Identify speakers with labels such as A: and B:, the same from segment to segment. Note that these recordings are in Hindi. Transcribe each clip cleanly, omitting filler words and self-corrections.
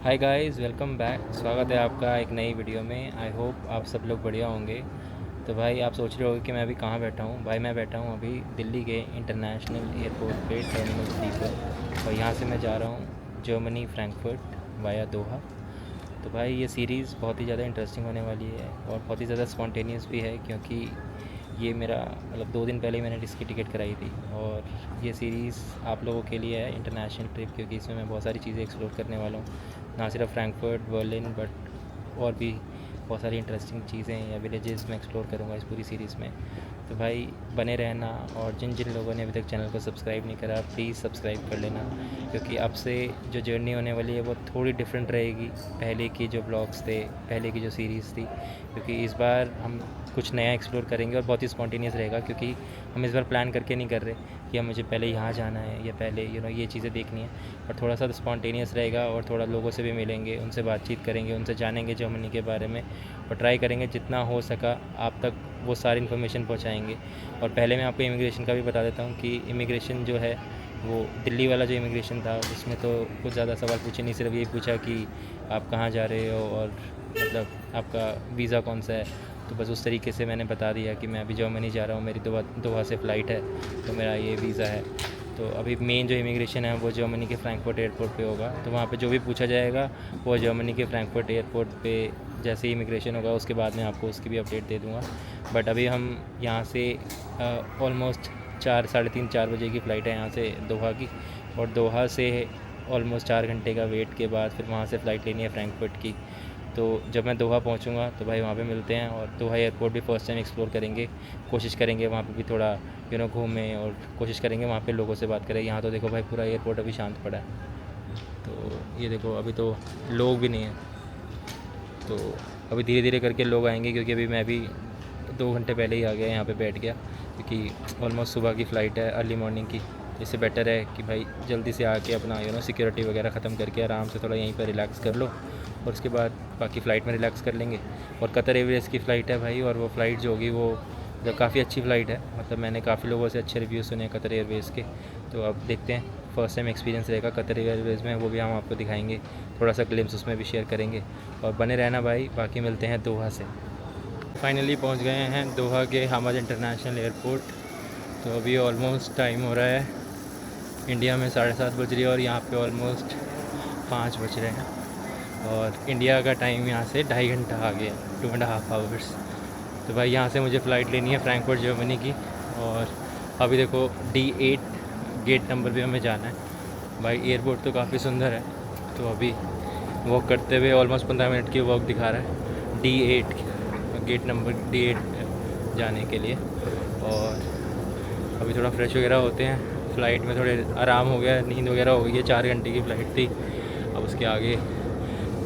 A: Hi guys, welcome back. स्वागत है आपका एक नई वीडियो में। आई होप आप सब लोग बढ़िया होंगे। तो भाई आप सोच रहे होगे कि मैं अभी कहाँ बैठा हूँ। भाई मैं बैठा हूँ अभी दिल्ली के इंटरनेशनल एयरपोर्ट पे, टर्मिनल 3 पर। और यहाँ से मैं जा रहा हूँ जर्मनी, फ्रैंकफर्ट वाया दोहा। तो भाई ये सीरीज़ बहुत ही ज़्यादा इंटरेस्टिंग होने वाली है और बहुत ही ज़्यादा स्पॉन्टेनियस भी है, क्योंकि ये मेरा मतलब 2 दिन पहले ही मैंने इसकी टिकट कराई थी। और ये सीरीज़ आप लोगों के लिए है, इंटरनेशनल ट्रिप, क्योंकि इसमें मैं बहुत सारी चीज़ें एक्सप्लोर करने वाला हूँ। ना सिर्फ फ्रैंकफर्ट, बर्लिन, बट और भी बहुत सारी इंटरेस्टिंग चीज़ें या विलेजेस मैं एक्सप्लोर करूँगा इस पूरी सीरीज़ में। तो भाई बने रहना। और जिन जिन लोगों ने अभी तक चैनल को सब्सक्राइब नहीं करा, प्लीज़ सब्सक्राइब कर लेना, क्योंकि अब से जो जर्नी होने वाली है वो थोड़ी डिफरेंट रहेगी पहले की जो ब्लॉग्स थे, पहले की जो सीरीज़ थी। क्योंकि इस बार हम कुछ नया एक्सप्लोर करेंगे और बहुत ही स्पॉन्टेनियस रहेगा, क्योंकि हम इस बार प्लान करके नहीं कर रहे कि हम मुझे पहले यहाँ जाना है या पहले ये चीज़ें देखनी है। और थोड़ा सा स्पॉन्टेनियस रहेगा और थोड़ा लोगों से भी मिलेंगे, उनसे बातचीत करेंगे, उनसे जानेंगे जर्मनी के बारे में, और ट्राई करेंगे जितना हो सका आप तक वो सारी इन्फॉर्मेशन पहुँचाएँगे। और पहले मैं आपको इमिग्रेशन का भी बता देता हूँ कि इमिग्रेशन जो है वो दिल्ली वाला जो इमिग्रेशन था उसमें तो कुछ ज़्यादा सवाल पूछे नहीं, सिर्फ ये पूछा कि आप कहाँ जा रहे हो और मतलब आपका वीज़ा कौन सा है। तो बस उस तरीके से मैंने बता दिया कि मैं अभी जर्मनी जा रहा हूँ, मेरी दोहा से फ़्लाइट है, तो मेरा ये वीज़ा है। तो अभी मेन जो इमिग्रेशन है वो जर्मनी के फ्रैंकफर्ट एयरपोर्ट पे होगा। तो वहाँ पे जो भी पूछा जाएगा वो जर्मनी के फ्रैंकफर्ट एयरपोर्ट पे जैसे ही इमिग्रेशन होगा उसके बाद मैं आपको उसकी भी अपडेट दे दूँगा। बट अभी हम यहाँ से ऑलमोस्ट 3:30-4 बजे की फ़्लाइट है यहाँ से दोहा की, और दोहा से ऑलमोस्ट 4 घंटे का वेट के बाद फिर वहाँ से फ़्लाइट लेनी है फ्रैंकफर्ट की। तो जब मैं दोहा पहुँचूँगा तो भाई वहाँ पे मिलते हैं, और दोहा एयरपोर्ट भी फ़र्स्ट टाइम एक्सप्लोर करेंगे। कोशिश करेंगे वहाँ पे भी थोड़ा घूमें, और कोशिश करेंगे वहाँ पे लोगों से बात करें। यहाँ तो देखो भाई पूरा एयरपोर्ट अभी शांत पड़ा है। तो ये देखो अभी तो लोग भी नहीं हैं। तो अभी धीरे धीरे करके लोग आएंगे, क्योंकि अभी मैं भी 2 घंटे पहले ही आ गया, यहाँ पे बैठ गया, क्योंकि ऑलमोस्ट सुबह की फ़्लाइट है, अर्ली मॉर्निंग की। इससे बेटर है कि भाई जल्दी से आके अपना सिक्योरिटी वगैरह ख़त्म करके आराम से थोड़ा यहीं पर रिलैक्स कर लो, और उसके बाद बाकी फ़्लाइट में रिलैक्स कर लेंगे। और कतर एयरवेज़ की फ़्लाइट है भाई, और वो फ़्लाइट जो होगी वो काफ़ी अच्छी फ़्लाइट है। मतलब मैंने काफ़ी लोगों से अच्छे रिव्यूज़ सुने हैं कतर एयरवेज़ के। तो अब देखते हैं, फ़र्स्ट टाइम एक्सपीरियंस रहेगा कतर एयरवेज़ में, वो भी हम आपको दिखाएंगे, थोड़ा सा ग्लिम्स उसमें भी शेयर करेंगे। और बने रहना भाई, बाकी मिलते हैं दोहा से। फाइनली पहुंच गए हैं दोहा के हमद इंटरनेशनल एयरपोर्ट। तो अभी ऑलमोस्ट टाइम हो रहा है, इंडिया में 7:30 बज रही है और यहाँ पे ऑलमोस्ट 5 बज रहे हैं। और इंडिया का टाइम यहाँ से 2.5 घंटा आगे है, 2.5 आवर्स। तो भाई यहाँ से मुझे फ़्लाइट लेनी है फ्रैंकफर्ट जर्मनी की। और अभी देखो D8 गेट नंबर पे हमें जाना है। भाई एयरपोर्ट तो काफ़ी सुंदर है। तो अभी वॉक करते हुए ऑलमोस्ट 15 मिनट की वॉक दिखा रहा है D8 गेट नंबर D8 जाने के लिए। और अभी थोड़ा फ्रेश वगैरह होते हैं, फ़्लाइट में थोड़े आराम हो गया, नींद वगैरह हो गई है। 4 घंटे की फ़्लाइट थी। अब उसके आगे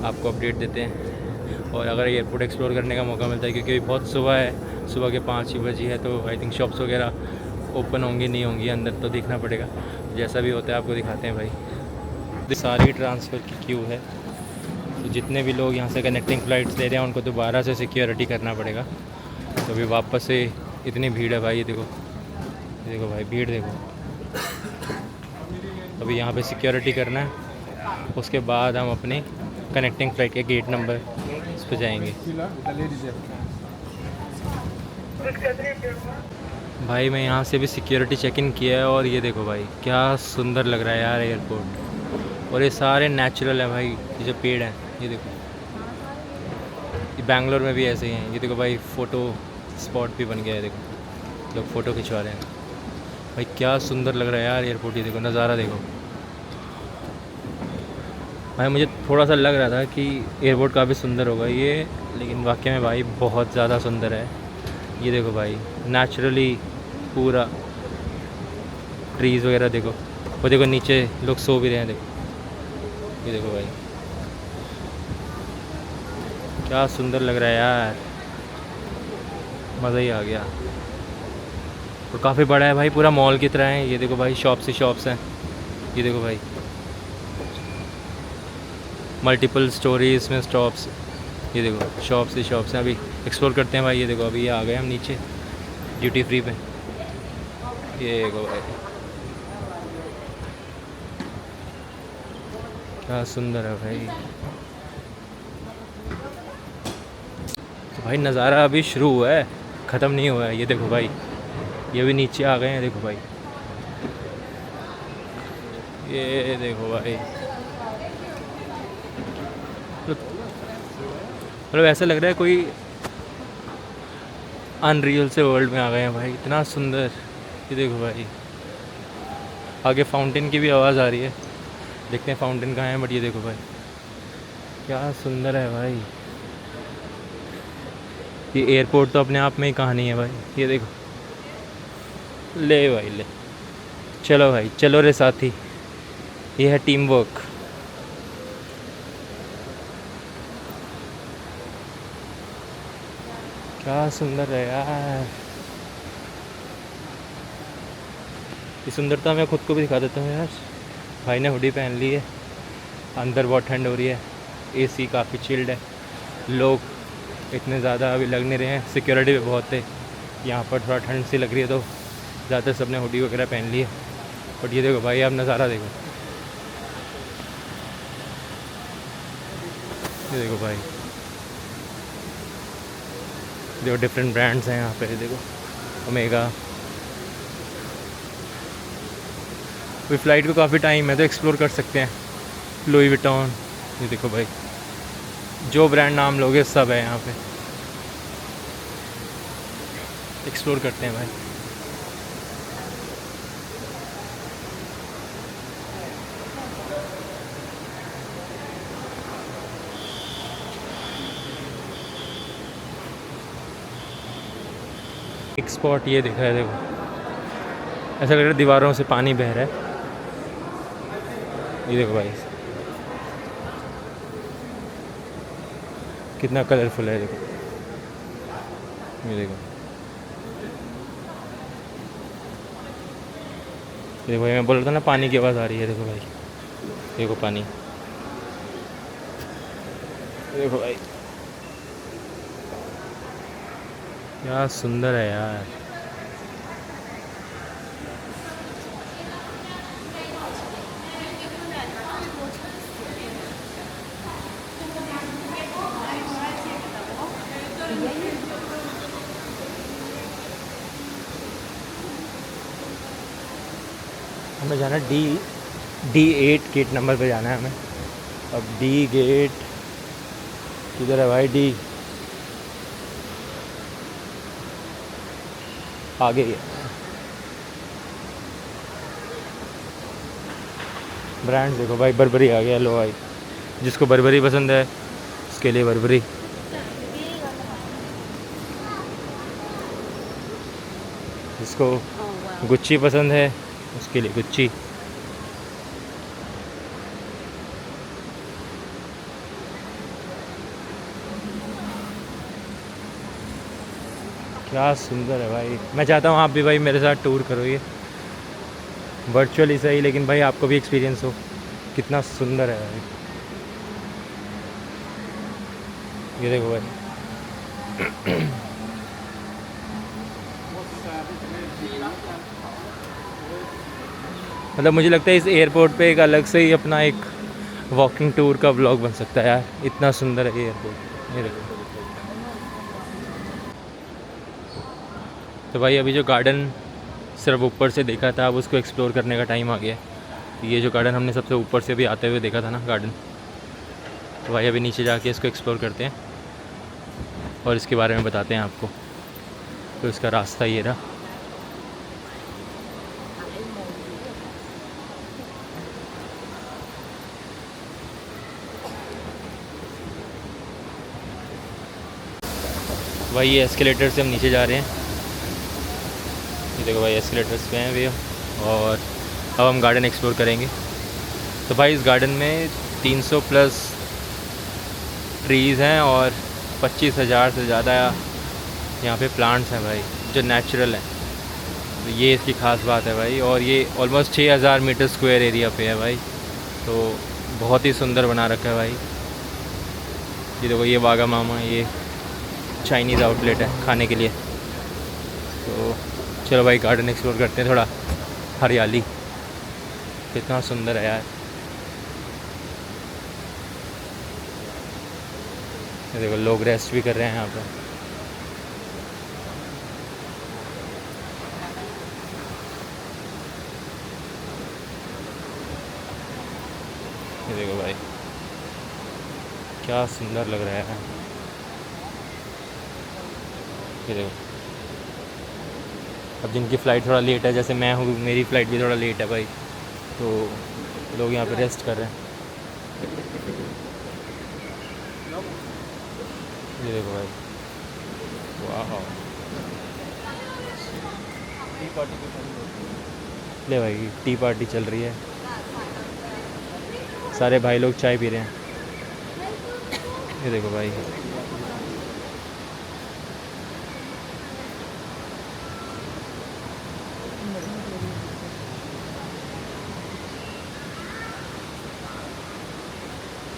A: आपको अपडेट देते हैं। और अगर एयरपोर्ट एक्सप्लोर करने का मौका मिलता है, क्योंकि अभी बहुत सुबह है, सुबह के 5 बजे है, तो आई थिंक शॉप्स वगैरह ओपन होंगी नहीं होंगी, अंदर तो देखना पड़ेगा। जैसा भी होता है आपको दिखाते हैं भाई। सारी ट्रांसफ़र की क्यू है, तो जितने भी लोग यहाँ से कनेक्टिंग फ़्लाइट्स ले रहे हैं उनको दोबारा से सिक्योरिटी करना पड़ेगा। तो अभी वापस से इतनी भीड़ है भाई, ये देखो भाई भीड़ देखो। अभी यहाँ पे सिक्योरिटी करना है, उसके बाद हम अपने कनेक्टिंग फ़्लाइट के गेट नंबर इस पर जाएंगे। भाई मैं यहाँ से भी सिक्योरिटी चेक इन किया है, और ये देखो भाई क्या सुंदर लग रहा है यार एयरपोर्ट। और ये सारे नेचुरल है भाई, ये जो पेड़ हैं ये देखो। ये बैंगलोर में भी ऐसे ही हैं। ये देखो भाई फ़ोटो स्पॉट भी बन गया है, देखो लोग फ़ोटो खिंचवा रहे हैं। भाई क्या सुंदर लग रहा है यार एयरपोर्ट, ये देखो नज़ारा देखो। भाई मुझे थोड़ा सा लग रहा था कि एयरपोर्ट काफ़ी सुंदर होगा ये, लेकिन वाकई में भाई बहुत ज़्यादा सुंदर है। ये देखो भाई नेचुरली पूरा ट्रीज़ वगैरह देखो। वो देखो नीचे लोग सो भी रहे हैं, देखो ये देखो भाई क्या सुंदर लग रहा है यार, मज़ा ही आ गया। और काफ़ी बड़ा है भाई, पूरा मॉल की तरह है। ये देखो भाई शॉप्स ही शॉप्स हैं, ये देखो भाई मल्टीपल स्टोरीज में स्टॉप्स। ये देखो शॉप्स ही शॉप्स हैं। अभी एक्सप्लोर करते हैं भाई। ये देखो अभी ये आ गए हम नीचे ड्यूटी फ्री पे। ये देखो भाई क्या सुंदर है भाई। तो भाई नज़ारा अभी शुरू हुआ है, ख़त्म नहीं हुआ है। ये देखो भाई, ये भी नीचे आ गए हैं, देखो भाई, ये देखो भाई। मतलब ऐसा लग रहा है कोई अनरियल से वर्ल्ड में आ गए हैं भाई, इतना सुंदर। ये देखो भाई, आगे फाउंटेन की भी आवाज़ आ रही है, देखते हैं फाउंटेन कहाँ है। बट ये देखो भाई, क्या सुंदर है भाई। ये एयरपोर्ट तो अपने आप में ही कहानी है भाई। ये देखो, ले भाई ले, चलो भाई चलो रे साथी, ये है टीम वर्क। क्या सुंदर है यार, ये सुंदरता मैं खुद को भी दिखा देता हूँ यार। भाई ने हुडी पहन ली है, अंदर बहुत ठंड हो रही है, एसी काफ़ी चिल्ड है, लोग इतने ज़्यादा अभी लग नहीं रहे हैं, सिक्योरिटी भी बहुत है यहाँ पर, थोड़ा ठंड सी लग रही है तो ज़्यादातर सबने हुडी वगैरह पहन ली है। बट ये देखो भाई, आप नज़ारा देखो, ये देखो भाई, देखो डिफरेंट ब्रांड्स हैं यहाँ पे, देखो ओमेगा। अभी फ़्लाइट को काफ़ी टाइम है तो एक्सप्लोर कर सकते हैं। लुई विटॉन, ये देखो भाई, जो ब्रांड नाम लोगे सब है यहाँ पे, एक्सप्लोर करते हैं भाई। एक स्पॉट ये दिखा है, देखो ऐसा लग रहा है दीवारों से पानी बह रहा है। ये देखो भाई, कितना कलरफुल है, देखो ये देखो, देखो भाई, मैं बोल रहा था ना पानी की आवाज़ आ रही है, देखो भाई, देखो पानी, देखो भाई, क्या सुंदर है यार। हमें जाना D8 गेट नंबर पे जाना है हमें। अब डी गेट किधर है भाई? डी आगे ही है। ब्रांड देखो भाई, बर्बरी आ गया, लो भाई, जिसको बर्बरी पसंद है उसके लिए बर्बरी, जिसको गुच्ची पसंद है उसके लिए गुच्ची। क्या सुंदर है भाई, मैं चाहता हूँ आप भी भाई मेरे साथ टूर करो, ये वर्चुअली सही लेकिन भाई आपको भी एक्सपीरियंस हो। कितना सुंदर है भाई, ये देखो भाई। मतलब मुझे लगता है इस एयरपोर्ट पे एक अलग से ही अपना एक वॉकिंग टूर का व्लॉग बन सकता है यार, इतना सुंदर है ये एयरपोर्ट। ये देखो तो भाई, अभी जो गार्डन सिर्फ ऊपर से देखा था, अब उसको एक्सप्लोर करने का टाइम आ गया है। ये जो गार्डन हमने सबसे ऊपर से भी आते हुए देखा था ना गार्डन, तो भाई अभी नीचे जाके इसको एक्सप्लोर करते हैं और इसके बारे में बताते हैं आपको। तो इसका रास्ता ये रहा। भाई ये एस्केलेटर से हम नीचे जा रहे हैं, ये देखो भाई एस्केलेटर्स पे हैं भी हम, और अब हम गार्डन एक्सप्लोर करेंगे। तो भाई इस गार्डन में 300 प्लस ट्रीज़ हैं और 25,000 से ज़्यादा यहाँ पे प्लांट्स हैं भाई, जो नेचुरल हैं। तो ये इसकी ख़ास बात है भाई, और ये ऑलमोस्ट 6,000 मीटर स्क्वायर एरिया पे है भाई, तो बहुत ही सुंदर बना रखा है भाई। ये देखो, ये वागा मामा, ये चाइनीज़ आउटलेट है खाने के लिए। तो चलो भाई गार्डन एक्सप्लोर करते हैं, थोड़ा हरियाली, कितना सुंदर है यार। ये देखो लोग रेस्ट भी कर रहे हैं यहाँ पे। ये देखो भाई क्या सुंदर लग रहा है। ये देखो अब जिनकी फ़्लाइट थोड़ा लेट है, जैसे मैं हूँ, मेरी फ़्लाइट भी थोड़ा लेट है भाई, तो लोग यहाँ पे रेस्ट कर रहे हैं। ये देखो भाई वाह, ले भाई टी पार्टी चल रही है, सारे भाई लोग चाय पी रहे हैं। ये देखो भाई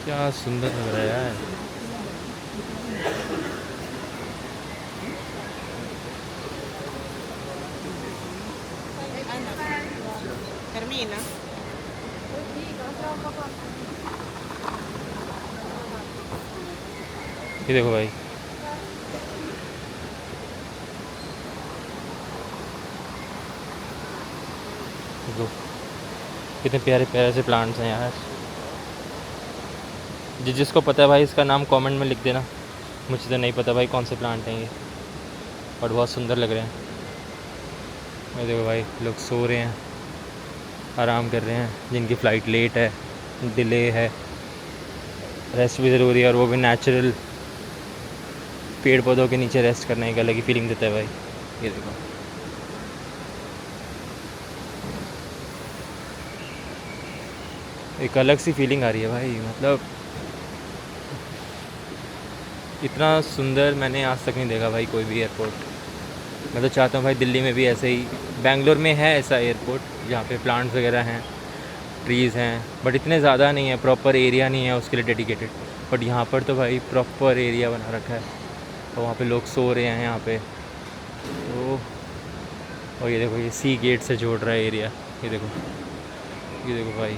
A: क्या सुंदर लग रहा है यार।
B: Termina.
A: ये देखो भाई देखो कितने प्यारे प्यारे से प्लांट्स हैं यार। जिसको पता है भाई इसका नाम कमेंट में लिख देना, मुझे तो नहीं पता भाई कौन से प्लांट हैं ये, और बहुत सुंदर लग रहे हैं। ये देखो भाई लोग सो रहे हैं, आराम कर रहे हैं, जिनकी फ़्लाइट लेट है, डिले है। रेस्ट भी ज़रूरी है, और वो भी नेचुरल पेड़ पौधों के नीचे रेस्ट करने की अलग ही फीलिंग देता है भाई। ये देखो एक अलग सी फीलिंग आ रही है भाई, मतलब इतना सुंदर मैंने आज तक नहीं देखा भाई कोई भी एयरपोर्ट। मैं तो चाहता हूँ भाई दिल्ली में भी ऐसे ही, बेंगलोर में है ऐसा एयरपोर्ट जहाँ पे प्लांट्स वगैरह हैं, ट्रीज़ हैं, बट इतने ज़्यादा नहीं है, प्रॉपर एरिया नहीं है उसके लिए डेडिकेटेड। बट यहाँ पर तो भाई प्रॉपर एरिया बना रखा है, और वहाँ पे लोग सो रहे हैं यहाँ पे तो। और ये देखो ये सी गेट से जोड़ रहा है एरिया, ये देखो भाई।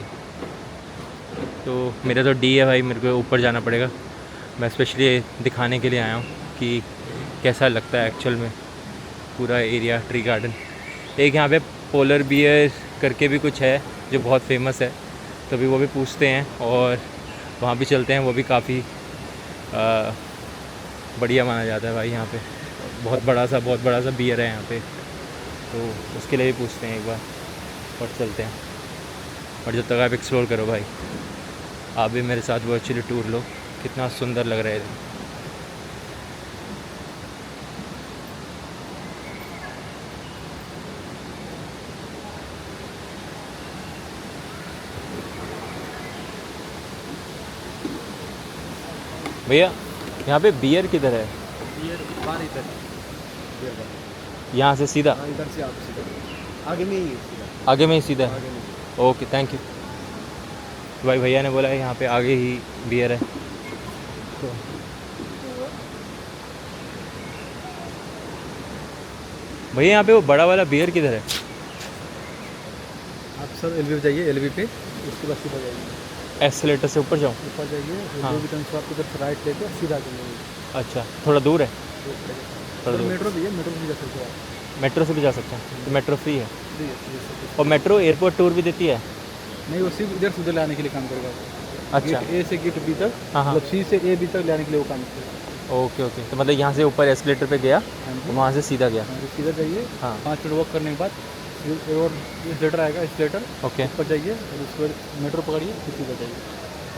A: तो मेरा तो डी है भाई, मेरे को ऊपर जाना पड़ेगा। मैं स्पेशली दिखाने के लिए आया हूँ कि कैसा लगता है एक्चुअल में पूरा एरिया, ट्री गार्डन। एक यहाँ पे पोलर बियर करके भी कुछ है जो बहुत फेमस है, तो अभी वो भी पूछते हैं और वहाँ भी चलते हैं। वो भी काफ़ी बढ़िया माना जाता है भाई यहाँ पे, बहुत बड़ा सा बियर है यहाँ पे, तो उसके लिए भी पूछते हैं एक बार और चलते हैं। और जब तक आप एक्सप्लोर करो भाई, आप भी मेरे साथ वर्चुअली टूर लो, कितना सुंदर लग रहा है। भैया यहाँ पे बियर किधर है?
C: बियर बाहर इधर
A: यहाँ से सीधा?
C: इधर से आप सीधा आगे में ही है, सीधा
A: आगे में ही सीधा है?
C: आगे में।
A: ओके थैंक यू भाई। भैया ने बोला है यहाँ पे आगे ही बियर है, तो भैया यहाँ पे वो बड़ा वाला बियर किधर है?
C: आप सर एलवी पे जाइए, एलवी पे उसके बाद सीधा जाइए,
A: एस्केलेटर से ऊपर जाऊँ?
C: ऊपर जाइए,
A: हाँ।
C: जो भी टर्न आपको इधर से राइट लेके सीधा जाइए।
A: अच्छा थोड़ा दूर है? थोड़ा दूर।
C: मेट्रो भी है, मेट्रो भी जा सकते हो आप।
A: मेट्रो से भी जा सकते हैं? तो मेट्रो फ्री है?
C: फ्री है, फ्री है।
A: और मेट्रो एयरपोर्ट टूर भी देती है?
C: नहीं, वो सिर्फ इधर से उधर लाने के लिए काम करेगा आपको।
A: अच्छा
C: गेट ए से गेट बी तक,
A: हाँ हाँ
C: मतलब सी से ए बी तक लाने के लिए वो काम करेगा।
A: Okay okay. तो मतलब यहाँ से ऊपर एस्केलेटर पे गया,
C: हाँ जी।
A: वहाँ से सीधा गया?
C: हाँ, तो सीधा जाइए,
A: हाँ
C: 5 मिनट वॉक करने के बाद और एस्केलेटर आएगा, एस्केलेटर
A: ओके
C: ऊपर जाइए और उसके बाद मेट्रो पकड़िए, फिर सीधा जाइए।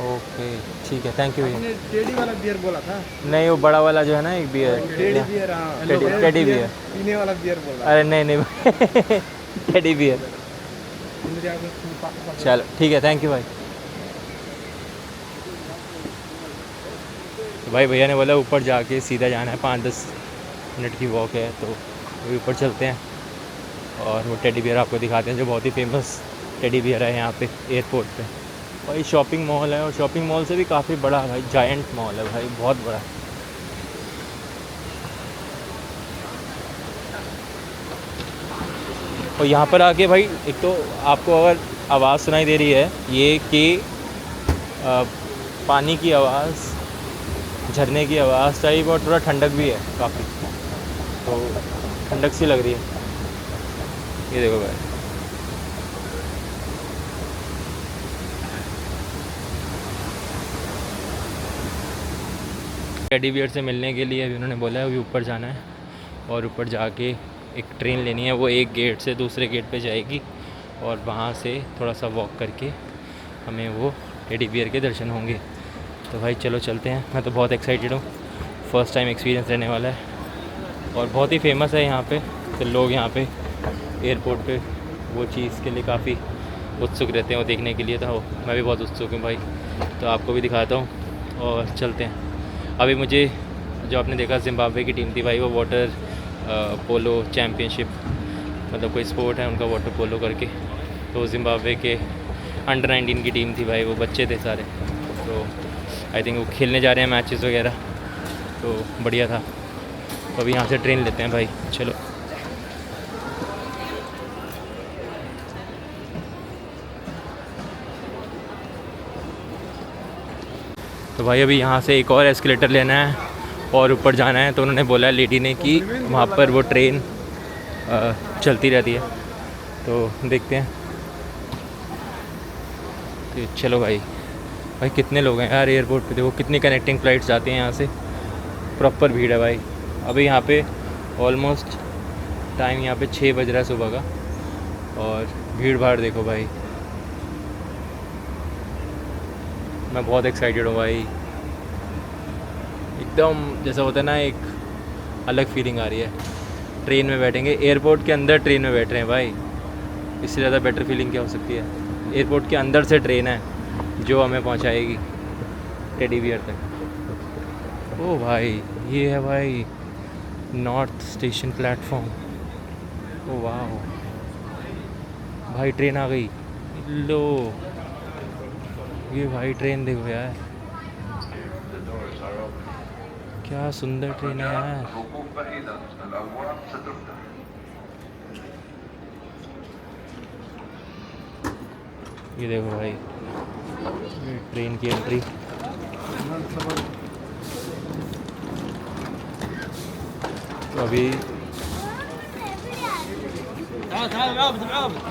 A: ओके ठीक है, थैंक यू भैया।
C: आपने टेडी वाला बियर बोला था?
A: नहीं वो बड़ा वाला जो है ना एक बियर,
C: टेडी बियर, हाँ,
A: टेडी बियर
C: पीने वाला बियर बोल रहा
A: अरे नहीं नहीं टेडी बियर।
C: है।
A: चलो ठीक है, थैंक यू भाई। तो भाई भैया ने बोला ऊपर जाके सीधा जाना है, 5-10 मिनट की वॉक है, तो वही ऊपर चलते हैं और वो टेडी बियर आपको दिखाते हैं, जो बहुत ही फेमस टेडी बियर है यहाँ पे एयरपोर्ट पे। भाई शॉपिंग मॉल है, और शॉपिंग मॉल से भी काफ़ी बड़ा है भाई, जायंट मॉल है भाई, बहुत बड़ा। और यहाँ पर आके भाई एक तो आपको अगर आवाज़ सुनाई दे रही है ये कि पानी की आवाज़ झरने की आवाज़ टाइप और थोड़ा ठंडक भी है काफ़ी, तो ठंडक सी लग रही है। ये देखो भाई, टेडी बियर से मिलने के लिए अभी उन्होंने बोला है अभी ऊपर जाना है और ऊपर जाके एक ट्रेन लेनी है, वो एक गेट से दूसरे गेट पे जाएगी और वहाँ से थोड़ा सा वॉक करके हमें वो टेडी बियर के दर्शन होंगे। तो भाई चलो चलते हैं। मैं तो बहुत एक्साइटेड हूँ, फ़र्स्ट टाइम एक्सपीरियंस रहने वाला है और बहुत ही फेमस है यहाँ पे, तो लोग यहाँ पे एयरपोर्ट पे वो चीज़ के लिए काफ़ी उत्सुक रहते हैं वो देखने के लिए। तो मैं भी बहुत उत्सुक हूँ भाई, तो आपको भी दिखाता हूँ और चलते हैं। अभी मुझे जो आपने देखा जिम्बाब्वे की टीम थी भाई, वो वाटर पोलो चैम्पियनशिप, मतलब कोई स्पोर्ट है उनका वाटर पोलो करके, तो जिम्बाब्वे के अंडर 19 की टीम थी भाई, वो बच्चे थे सारे, तो आई थिंक वो खेलने जा रहे हैं मैचेस वगैरह, तो बढ़िया था। तो अभी यहाँ से ट्रेन लेते हैं भाई, चलो। तो भाई अभी यहाँ से एक और एस्केलेटर लेना है और ऊपर जाना है, तो उन्होंने बोला लेडी ने कि वहाँ पर वो ट्रेन चलती रहती है, तो देखते हैं। तो चलो भाई, भाई कितने लोग हैं यार एयरपोर्ट पे, देखो कितनी कनेक्टिंग फ़्लाइट्स जाती हैं यहाँ से, प्रॉपर भीड़ है भाई। अभी यहाँ पे ऑलमोस्ट टाइम यहाँ पे 6 बज रहा है सुबह का, और भीड़ भाड़ देखो भाई। मैं बहुत एक्साइटेड हूँ भाई, एकदम जैसा होता है ना, एक अलग फीलिंग आ रही है। ट्रेन में बैठेंगे, एयरपोर्ट के अंदर ट्रेन में बैठ रहे हैं भाई, इससे ज़्यादा बेटर फीलिंग क्या हो सकती है। एयरपोर्ट के अंदर से ट्रेन है जो हमें पहुंचाएगी टेडी बियर तक। ओ भाई, ये है भाई नॉर्थ स्टेशन प्लेटफॉर्म। ओ वाह भाई, ट्रेन आ गई लो, ये भाई ट्रेन देखो यार, क्या सुंदर ट्रेन है यार। ये देखो भाई, ये ट्रेन की एंट्री। तो अभी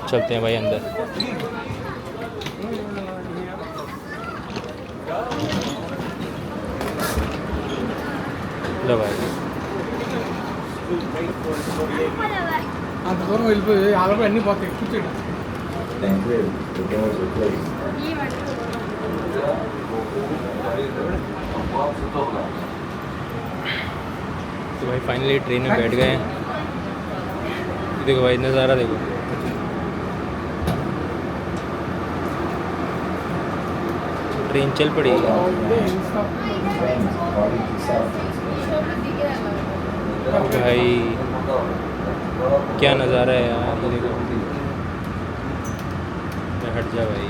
A: चलते हैं भाई अंदर। लो भाई,
C: అంత దూరం వెళ్ళిపోయి ఆలోపు అన్నీ పోతాయి కూర్చోండి.
A: तो भाई फाइनली ट्रेन में बैठ गए हैं। देखो भाई नज़ारा देखो, ट्रेन चल पड़ी। भाई क्या नज़ारा है यार, ये देखो। मैं हट जा भाई,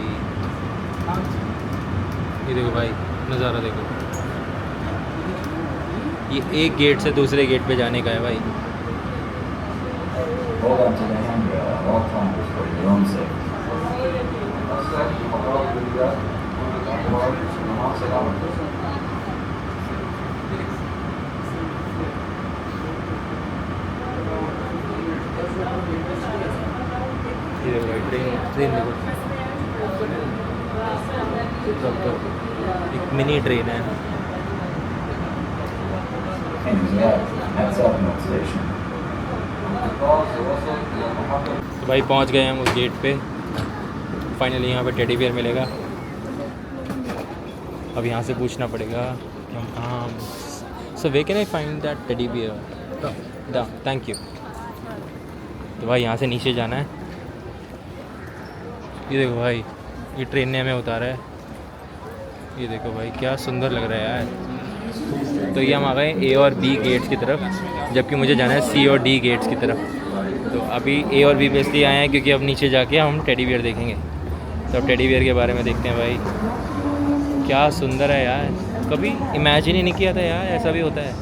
A: ये देखो भाई नज़ारा देखो। ये एक गेट से दूसरे गेट पे जाने का है भाई।
D: Hold on to the handrail at all times for your own safety.
A: ये देखो भाई ट्रेन देखो, एक मिनी ट्रेन है। तो भाई पहुंच गए हम उस गेट पे, फाइनली यहाँ पे टेडी बियर मिलेगा। अब यहाँ से पूछना पड़ेगा कि हम कहाँ, so we can I find that teddy bear, thank you. तो भाई यहाँ से नीचे जाना है। ये देखो भाई, ये ट्रेन ने हमें उतारा है, ये देखो भाई क्या सुंदर लग रहा है यार। तो ये हम आ गए ए और बी गेट्स की तरफ, जबकि मुझे जाना है सी और डी गेट्स की तरफ। तो अभी ए और बी पे इसलिए आए हैं क्योंकि अब नीचे जाके हम टेडी बियर देखेंगे। तो अब टेडी बियर के बारे में देखते हैं भाई, क्या सुंदर है यार, कभी इमेजिन ही नहीं किया था यार ऐसा भी होता है।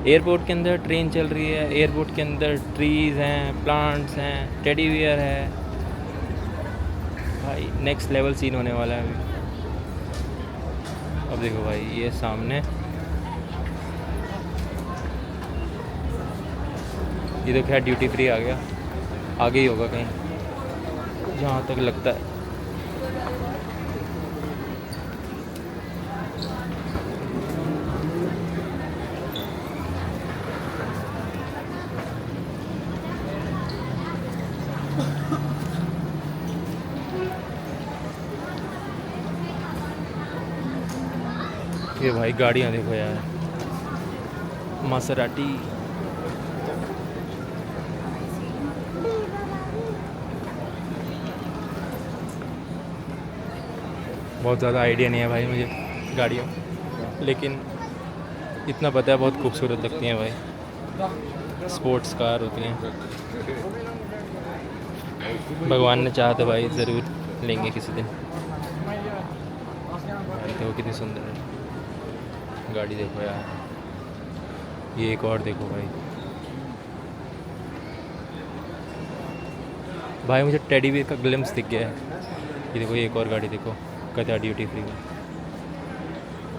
A: एयरपोर्ट के अंदर ट्रेन चल रही है, एयरपोर्ट के अंदर ट्रीज़ हैं, प्लांट्स हैं, टेडी बियर है भाई, नेक्स्ट लेवल सीन होने वाला है अभी। अब देखो भाई ये सामने ये तो खैर ड्यूटी फ्री आ गया, आगे ही होगा कहीं जहाँ तक लगता है। ये भाई गाड़ियाँ देखो यार, मासेराटी। बहुत ज़्यादा आइडिया नहीं है भाई मुझे गाड़ियों, लेकिन इतना पता है बहुत खूबसूरत लगती हैं भाई, स्पोर्ट्स कार होती हैं। भगवान ने चाहा तो भाई ज़रूर लेंगे किसी दिन। भाई देखो कितनी सुंदर है गाड़ी, देखो यार। ये एक और देखो भाई, भाई मुझे टेडी बियर का ग्लिम्स दिख गया है। ये देखो, ये एक और गाड़ी देखो, कहता है ड्यूटी फ्री में।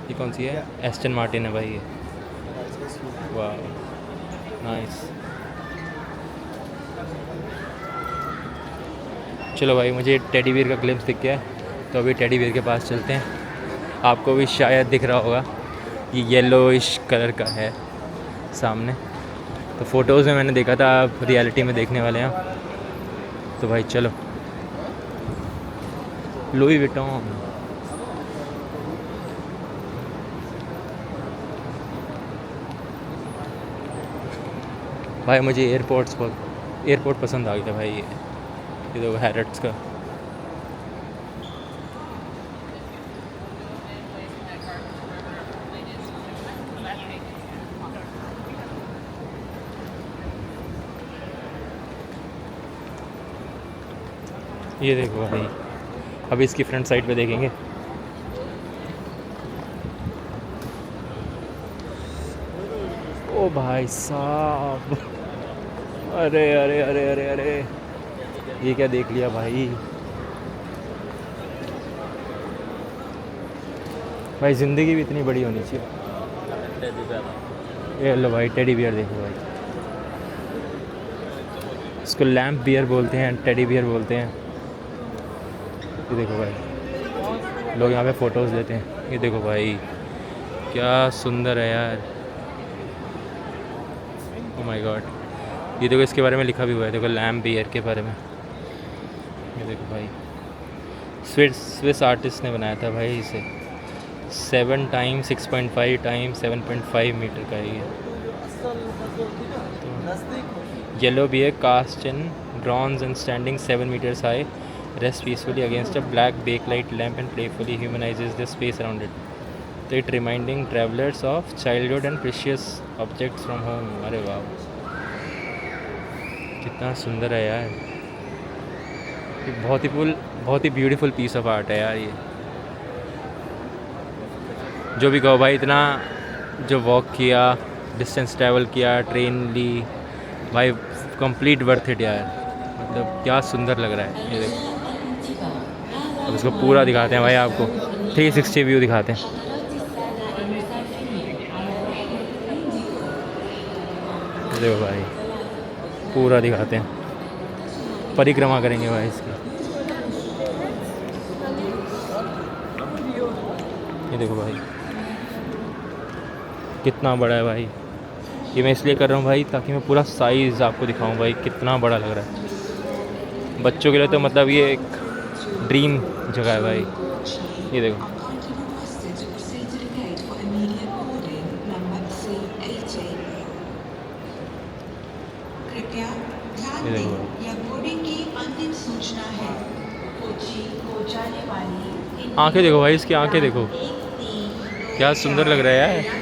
A: ये कौन सी है? एस्टन मार्टिन है भाई ये। वाह नाइस। चलो भाई, मुझे टेडी बियर का ग्लिम्स दिख गया है, तो अभी टेडी बियर के पास चलते हैं। आपको भी शायद दिख रहा होगा, ये येलोइश कलर का है सामने। तो फ़ोटोज़ में मैंने देखा था, आप रियलिटी में देखने वाले हैं। तो भाई चलो, लुई विटॉन। भाई मुझे एयरपोर्ट पसंद आ गया भाई। ये देखो हैरट्स का। ये देखो भाई, अभी इसकी फ्रंट साइड पे देखेंगे। ओ भाई साहब, अरे अरे अरे अरे अरे, ये क्या देख लिया भाई। भाई ज़िंदगी भी इतनी बड़ी होनी चाहिए। ये लो भाई, टेडी बियर देखो भाई। इसको लैम्प बियर बोलते हैं, टेडी बियर बोलते हैं। ये देखो भाई, लोग यहाँ पे फ़ोटोज़ लेते हैं। ये देखो भाई, क्या सुंदर है यार। ओह माय गॉड, ये देखो इसके बारे में लिखा भी हुआ है, देखो लैम्प बियर के बारे में। ये देखो भाई, स्विस आर्टिस्ट ने बनाया था भाई इसे। 7 टाइम 6.5 टाइम 7.5 मीटर का है ये। Yellow bear cast in bronze and standing 7 meters high, rest peacefully against a black bakelite lamp and playfully humanises the space around it, तो it reminding travellers of childhood and precious objects from home. अरे वाह, कितना सुंदर है यार। ये बहुत ही ब्यूटीफुल पीस ऑफ आर्ट है यार ये। जो भी कहो भाई, इतना जो वॉक किया, डिस्टेंस ट्रैवल किया, ट्रेन ली भाई, कंप्लीट वर्थ इट यार। मतलब क्या सुंदर लग रहा है। ये देखो, अब इसको पूरा दिखाते हैं भाई आपको, 360 व्यू दिखाते हैं। देखो भाई, पूरा दिखाते हैं, परिक्रमा करेंगे भाई इसकी। ये देखो भाई, कितना बड़ा है भाई। ये मैं इसलिए कर रहा हूँ भाई, ताकि मैं पूरा साइज़ आपको दिखाऊँ भाई, कितना बड़ा लग रहा है। बच्चों के लिए तो मतलब ये एक ड्रीम जगह है भाई। ये देखो, ये देखो भाई, आंखें देखो भाई इसकी, आंखें देखो, क्या सुंदर लग रहा है यार।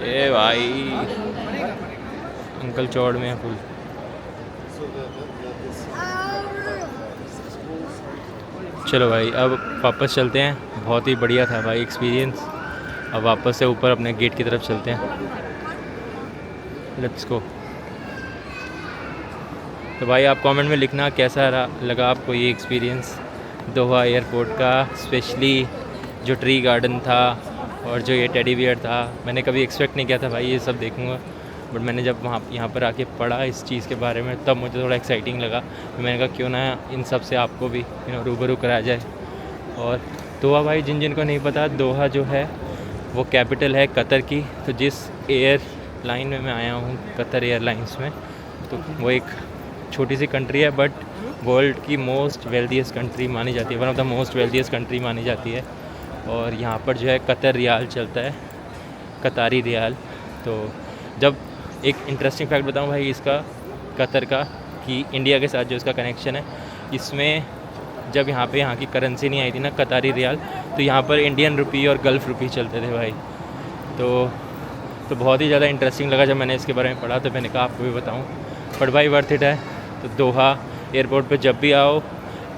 A: ए भाई, अंकल चौड़ में है फुल। चलो भाई, अब वापस चलते हैं। बहुत ही बढ़िया था भाई एक्सपीरियंस। अब वापस से ऊपर अपने गेट की तरफ चलते हैं। Let's go. तो भाई आप कमेंट में लिखना कैसा लगा आपको ये एक्सपीरियंस दोहा एयरपोर्ट का, स्पेशली जो ट्री गार्डन था और जो ये टेडी बियर था, मैंने कभी एक्सपेक्ट नहीं किया था भाई ये सब देखूँगा, बट मैंने जब वहाँ यहाँ पर आके पढ़ा इस चीज़ के बारे में तब मुझे थोड़ा एक्साइटिंग लगा। मैंने कहा क्यों ना इन सब से आपको भी रूबरू कराया जाए। और दोहा भाई, जिन जिन को नहीं पता, दोहा जो है वो कैपिटल है कतर की। तो जिस एयरलाइन में मैं आया हूँ, कतर एयरलाइंस में, तो वो एक छोटी सी कंट्री है बट वर्ल्ड की मोस्ट वेल्दीएस्ट कंट्री मानी जाती है, one of the most wealthiest country मानी जाती है। और यहाँ पर जो है कतर रियाल चलता है, कतारी रियाल। तो जब एक इंटरेस्टिंग फैक्ट बताऊँ भाई इसका, कतर का, कि इंडिया के साथ जो इसका कनेक्शन है, इसमें जब यहाँ की करेंसी नहीं आई थी ना, कतारी रियाल, तो यहाँ पर इंडियन रुपी और गल्फ़ रुपी चलते थे भाई। तो बहुत ही ज़्यादा इंटरेस्टिंग लगा जब मैंने इसके बारे में पढ़ा, तो मैंने कहा आपको भी बताऊँ। बट भाई वर्थ इट है। तो दोहा एयरपोर्ट पे जब भी आओ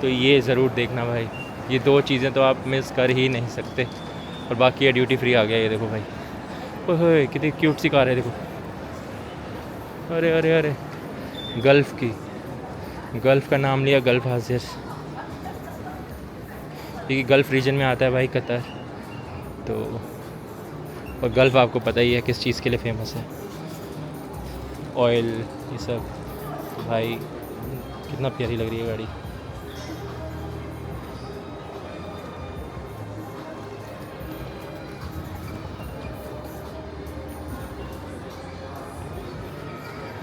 A: तो ये ज़रूर देखना भाई, ये दो चीज़ें तो आप मिस कर ही नहीं सकते। और बाकी ये ड्यूटी फ्री आ गया, ये देखो भाई, ओए कितनी क्यूट सी कार है देखो। अरे अरे अरे, गल्फ़ की, गल्फ़ का नाम लिया, गल्फ़ हाजिर, क्योंकि गल्फ़ रीजन में आता है भाई कतर। तो और गल्फ़ आपको पता ही है किस चीज़ के लिए फेमस है, ऑयल, ये सब। तो भाई कितना प्यारी लग रही है गाड़ी।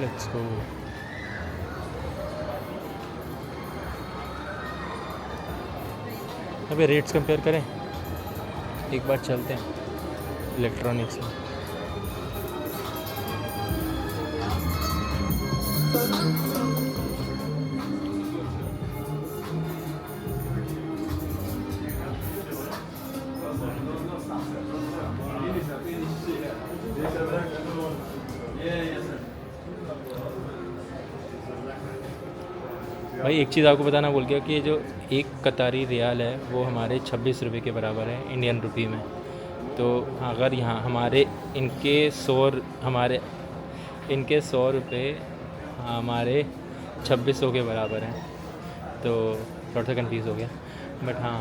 A: Let's go. अबे रेट्स कंपेयर करें, एक बार चलते हैं इलेक्ट्रॉनिक्स में। भाई एक चीज़ आपको बताना भूल गया कि ये जो एक कतारी रियाल है वो हमारे 26 रुपये के बराबर है इंडियन रुपी में। तो अगर यहाँ इनके 100 रुपये हमारे 2600 के बराबर हैं। तो थोड़ा सा कन्फ्यूज़ हो गया, बट हाँ,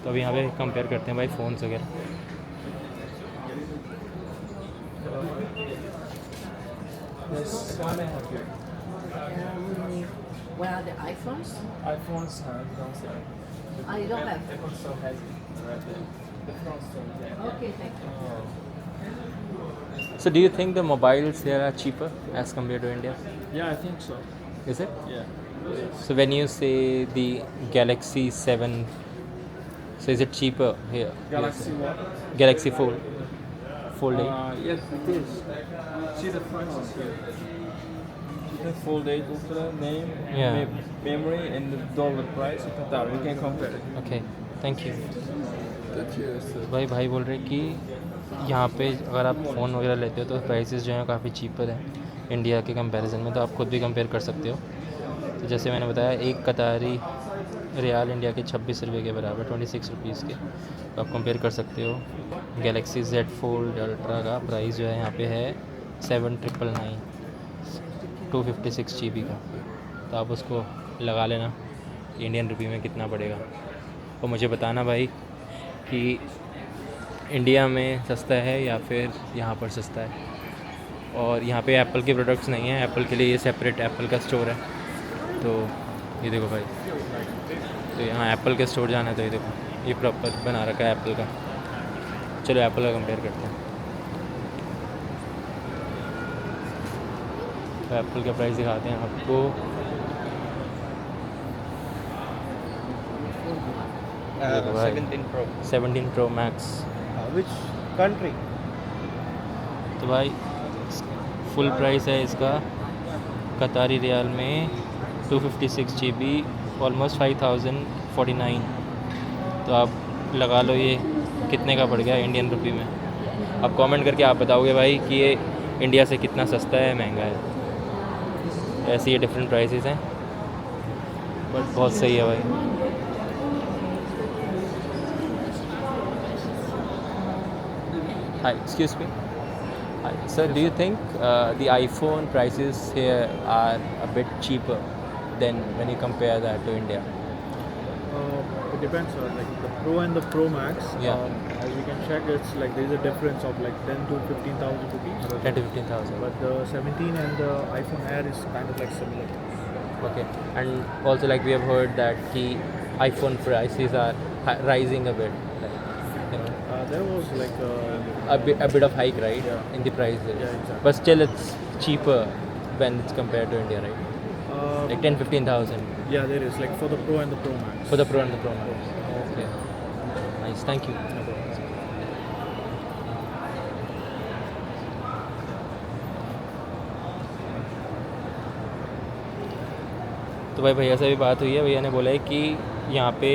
A: तो अब यहाँ पे कंपेयर करते हैं भाई फ़ोन्स वगैरह।
E: Where are the iPhones?
F: iPhones don't sell.
E: Ah, you don't have?
F: The console has it right there. The front store, yeah.
E: Okay, thank you.
A: So do you think the mobiles here are cheaper as compared to India?
F: Yeah, I think so.
A: Is it?
F: Yeah.
A: So when you say the Galaxy 7, so is it cheaper here?
F: Galaxy what?
A: Galaxy Fold. Fold 8.
F: Yes, it is. See the prices here. You can fold 8 Ultra, name,
A: Yeah.
F: memory, and the dollar price in Qatar. You can compare it.
A: Okay, thank you.
F: Cheers.
A: भाई बोल रहे कि यहाँ पे अगर आप फ़ोन वगैरह लेते हो तो प्राइसेस जो हैं काफ़ी चीपर हैं इंडिया के कंपैरिजन में। तो आप खुद भी कंपेयर कर सकते हो। तो जैसे मैंने बताया, एक कतारी रियाल इंडिया के 26 रुपये के बराबर, 26 रुपीज़ के। तो आप कंपेयर कर सकते हो। गैलेक्सी Z Fold अल्ट्रा का प्राइस जो है यहाँ पे है 7,999, 256 GB का। तो आप उसको लगा लेना इंडियन रुपी में कितना पड़ेगा, और मुझे बताना भाई कि इंडिया में सस्ता है या फिर यहाँ पर सस्ता है। और यहाँ पे एप्पल के प्रोडक्ट्स नहीं हैं, एप्पल के लिए ये सेपरेट एप्पल का स्टोर है। तो ये देखो भाई, तो यहाँ एप्पल के स्टोर जाना है तो ये देखो, ये प्रॉपर बना रखा है एप्पल का। चलो एप्पल का कंपेयर करते हैं। तो एप्पल का प्राइस दिखाते हैं आपको। देखो भाई, 17 Pro Max।
C: Which country?
A: तो भाई फुल प्राइस है इसका कतारी रियाल में 256 GB, ऑलमोस्ट 5,049। तो आप लगा लो ये कितने का पड़ गया इंडियन रुपी में। अब कमेंट करके आप बताओगे भाई कि ये इंडिया से कितना सस्ता है, महंगा है। ऐसे ये डिफरेंट प्राइसेस हैं, बट बहुत सही है भाई। Hi, excuse me. Hi, sir, do you think the iPhone prices here are a bit cheaper than when you compare that to India?
C: It depends on like the Pro and the Pro Max,
A: Yeah.
C: as you can check, it's like there's a difference of like 10 to 15,000 rupees.
A: 10 to 15,000.
C: But the 17 and the iPhone Air is kind of like similar.
A: Okay. And also like we have heard that the iPhone prices are rising a bit. Like, you know,
C: There was like
A: a bit of hike, right?
C: Yeah.
A: In the prices.
C: Yeah, exactly.
A: But still it's cheaper when it's compared to India, right? Like 10, 15,000
C: yeah, there is like for the Pro and the Pro Max.
A: for the Pro and the Pro Max. Okay. Nice. Thank you.
C: No problem.
A: तो भाई भैया से भी बात हुई है। भैया ने बोला है कि यहाँ पे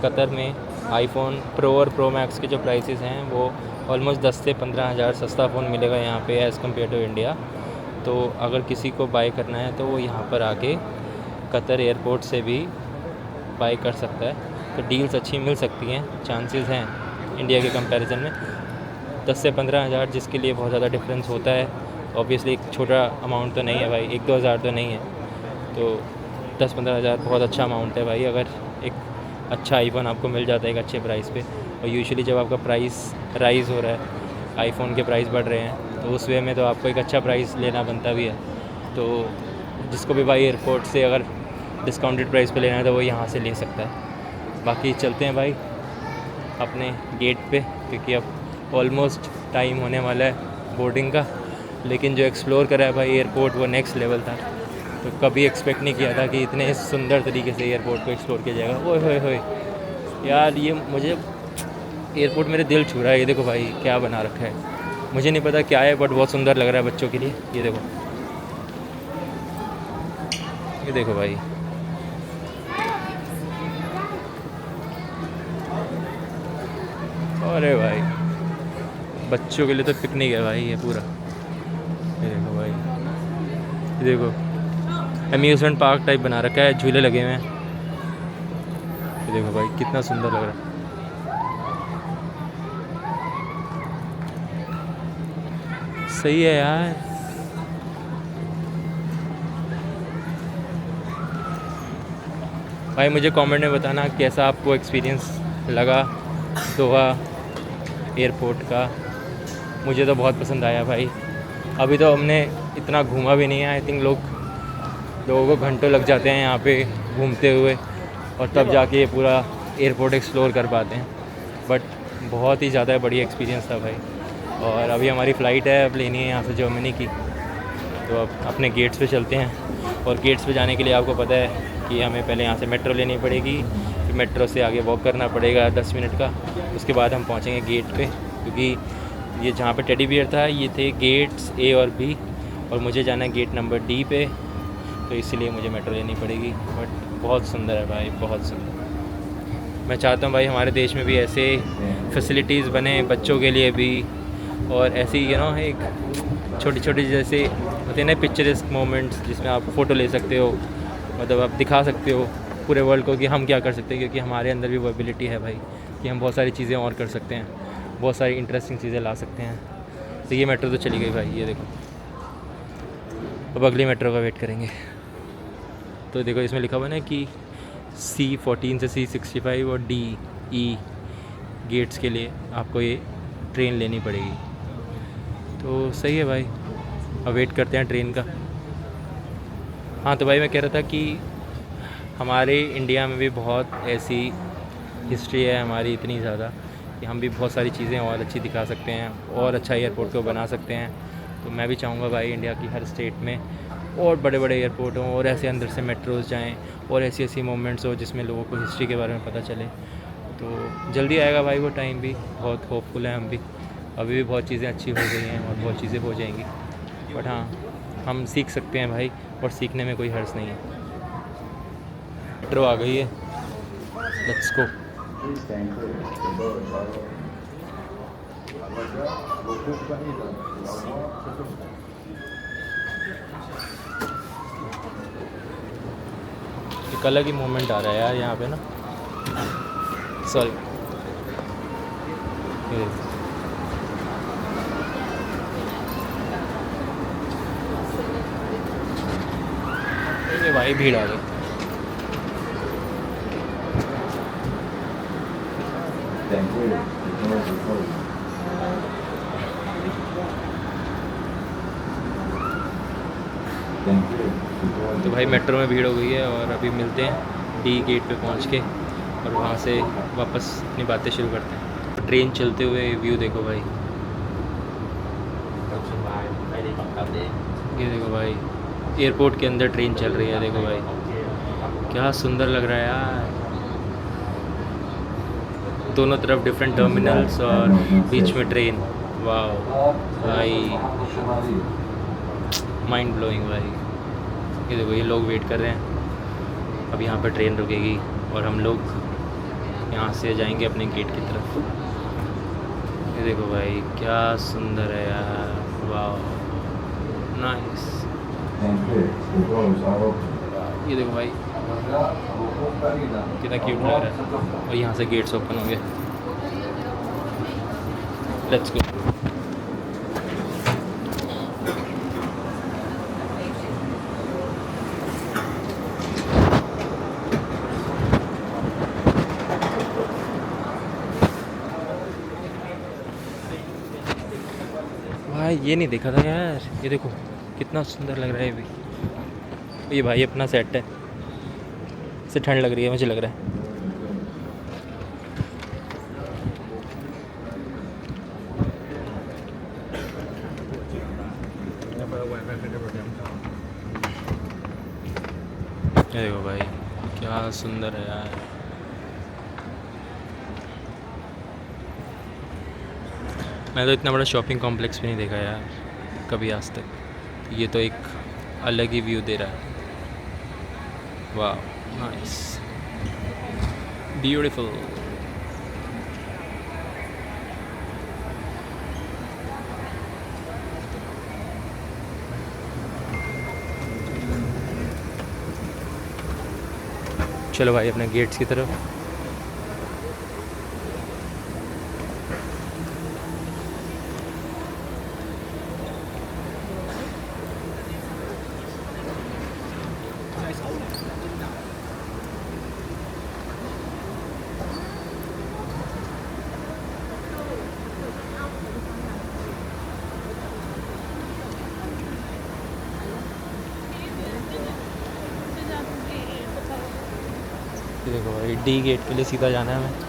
A: कतर में आईफोन प्रो और प्रो मैक्स के जो प्राइसेस हैं वो ऑलमोस्ट 10 से 15,000 सस्ता फ़ोन मिलेगा यहाँ पे एज़ कम्पेयर टू इंडिया। तो अगर किसी को बाय करना है तो वो यहाँ पर आके कतर एयरपोर्ट से भी बाय कर सकता है। तो डील्स अच्छी मिल सकती हैं, चांसेस हैं इंडिया के कंपैरिजन में। 10 से 15,000 जिसके लिए बहुत ज़्यादा डिफरेंस होता है। ऑब्वियसली एक छोटा अमाउंट तो नहीं है भाई, 1-2 हज़ार तो नहीं है। तो 10-15 हज़ार बहुत अच्छा अमाउंट है भाई, अगर एक अच्छा आईफोन आपको मिल जाता है एक अच्छे प्राइस पे। और यूजुअली जब आपका प्राइस राइज़ हो रहा है, आईफोन के प्राइस बढ़ रहे हैं, तो उस वे में तो आपको एक अच्छा प्राइस लेना बनता भी है। तो जिसको भी भाई एयरपोर्ट से अगर डिस्काउंटेड प्राइस पे लेना है तो वो यहाँ से ले सकता है। बाकी चलते हैं भाई अपने गेट पे, क्योंकि अब ऑलमोस्ट टाइम होने वाला है बोर्डिंग का। लेकिन जो एक्सप्लोर करा है भाई एयरपोर्ट वो नेक्स्ट लेवल था। तो कभी एक्सपेक्ट नहीं किया था कि इतने सुंदर तरीके से एयरपोर्ट को एक्सप्लोर किया जाएगा। ओए होए होए यार, ये मुझे एयरपोर्ट मेरे दिल छू रहा है। ये देखो भाई क्या बना रखा है, मुझे नहीं पता क्या है बट बहुत सुंदर लग रहा है बच्चों के लिए। ये देखो, ये देखो भाई, अरे भाई बच्चों के लिए तो पिकनिक है भाई ये पूरा। ये देखो भाई, ये देखो अम्यूज़मेंट पार्क टाइप बना रखा है, झूले लगे हुए हैं। ये देखो भाई कितना सुंदर लग रहा है। सही है यार। भाई मुझे कमेंट में बताना कैसा आपको एक्सपीरियंस लगा दोहा एयरपोर्ट का। मुझे तो बहुत पसंद आया भाई। अभी तो हमने इतना घूमा भी नहीं है। आई थिंक लोगों को घंटों लग जाते हैं यहाँ पे घूमते हुए, और तब जाके ये पूरा एयरपोर्ट एक्सप्लोर कर पाते हैं। बट बहुत ही ज़्यादा बढ़िया एक्सपीरियंस था भाई। और अभी हमारी फ़्लाइट है, अब लेनी है यहाँ से जर्मनी की। तो अब अपने गेट्स पे चलते हैं। और गेट्स पे जाने के लिए आपको पता है कि हमें पहले यहाँ से मेट्रो लेनी पड़ेगी, फिर मेट्रो से आगे वॉक करना पड़ेगा 10 मिनट का। उसके बाद हम पहुँचेंगे गेट पे, क्योंकि ये जहाँ पे टेडी बियर था ये थे गेट्स A और B, और मुझे जाना है गेट नंबर D पे। तो इसीलिए मुझे मेट्रो लेनी पड़ेगी। बट बहुत सुंदर है भाई, बहुत सुंदर। मैं चाहता हूँ भाई हमारे देश में भी ऐसे फैसिलिटीज़ बने बच्चों के लिए भी, और ऐसी एक छोटी छोटी जैसे होते हैं ना पिक्चरिस्क मोमेंट्स जिसमें आप फ़ोटो ले सकते हो, मतलब आप दिखा सकते हो पूरे वर्ल्ड को कि हम क्या कर सकते हैं। क्योंकि हमारे अंदर भी वो एबिलिटी है भाई कि हम बहुत सारी चीज़ें और कर सकते हैं, बहुत सारी इंटरेस्टिंग चीज़ें ला सकते हैं। तो ये मेट्रो तो चली गई भाई, ये देखो। अब अगली मेट्रो का वेट करेंगे। तो देखो इसमें लिखा हुआ है ना कि C14 से C65 और DE गेट्स के लिए आपको ये ट्रेन लेनी पड़ेगी। तो सही है भाई, अब वेट करते हैं ट्रेन का। हाँ तो भाई मैं कह रहा था कि हमारे इंडिया में भी बहुत ऐसी हिस्ट्री है हमारी इतनी ज़्यादा कि हम भी बहुत सारी चीज़ें और अच्छी दिखा सकते हैं और अच्छा एयरपोर्ट को बना सकते हैं। तो मैं भी चाहूँगा भाई इंडिया की हर स्टेट में और बड़े बड़े एयरपोर्ट हों, और ऐसे अंदर से मेट्रोज़ जाएं, और ऐसी ऐसी मोमेंट्स हो जिसमें लोगों को हिस्ट्री के बारे में पता चले। तो जल्दी आएगा भाई वो टाइम भी, बहुत होपफुल है हम भी। अभी भी बहुत चीज़ें अच्छी हो गई हैं और बहुत चीज़ें हो जाएंगी। बट हाँ, हम सीख सकते हैं भाई, और सीखने में कोई हर्ज नहीं है। मेट्रो आ गई है, लेट्स गो। एक अलग ही मोमेंट आ रहा है यार यहाँ पे ना। सॉरी, ये भाई भीड़ आ गई।
D: the doors are closed. Thank you. The doors
A: तो भाई मेट्रो में भीड़ हो गई है और अभी मिलते हैं डी गेट पे पहुंच के और वहाँ से वापस अपनी बातें शुरू करते हैं। ट्रेन चलते हुए व्यू देखो भाई, ये देखो भाई एयरपोर्ट के अंदर ट्रेन चल रही है, देखो भाई क्या सुंदर लग रहा है यार। दोनों तरफ डिफरेंट टर्मिनल्स और बीच में ट्रेन, वाह भाई माइंड ब्लोइंग भाई। ये देखो ये लोग वेट कर रहे हैं, अब यहाँ पर ट्रेन रुकेगी और हम लोग यहाँ से जाएंगे अपने गेट की तरफ। ये देखो भाई क्या सुंदर है यार, वाह nice.
D: Thank you. The doors are open.
A: ये देखो भाई कितना क्यूट लग रहा है और यहाँ से गेट्स ओपन हो गए। Let's go. भाई ये नहीं देखा था यार, ये देखो कितना सुंदर लग रहा है ये भी। ये भाई अपना सेट है, इससे ठंड लग रही है मुझे लग रहा है। ये देखो भाई क्या सुंदर है यार। मैं तो इतना बड़ा शॉपिंग कॉम्प्लेक्स भी नहीं देखा यार कभी आज तक। ये तो एक अलग ही व्यू दे रहा है, वाह नाइस ब्यूटीफुल। चलो भाई अपने गेट्स की तरफ। ये देखो भाई डी गेट के लिए सीधा जाना है हमें।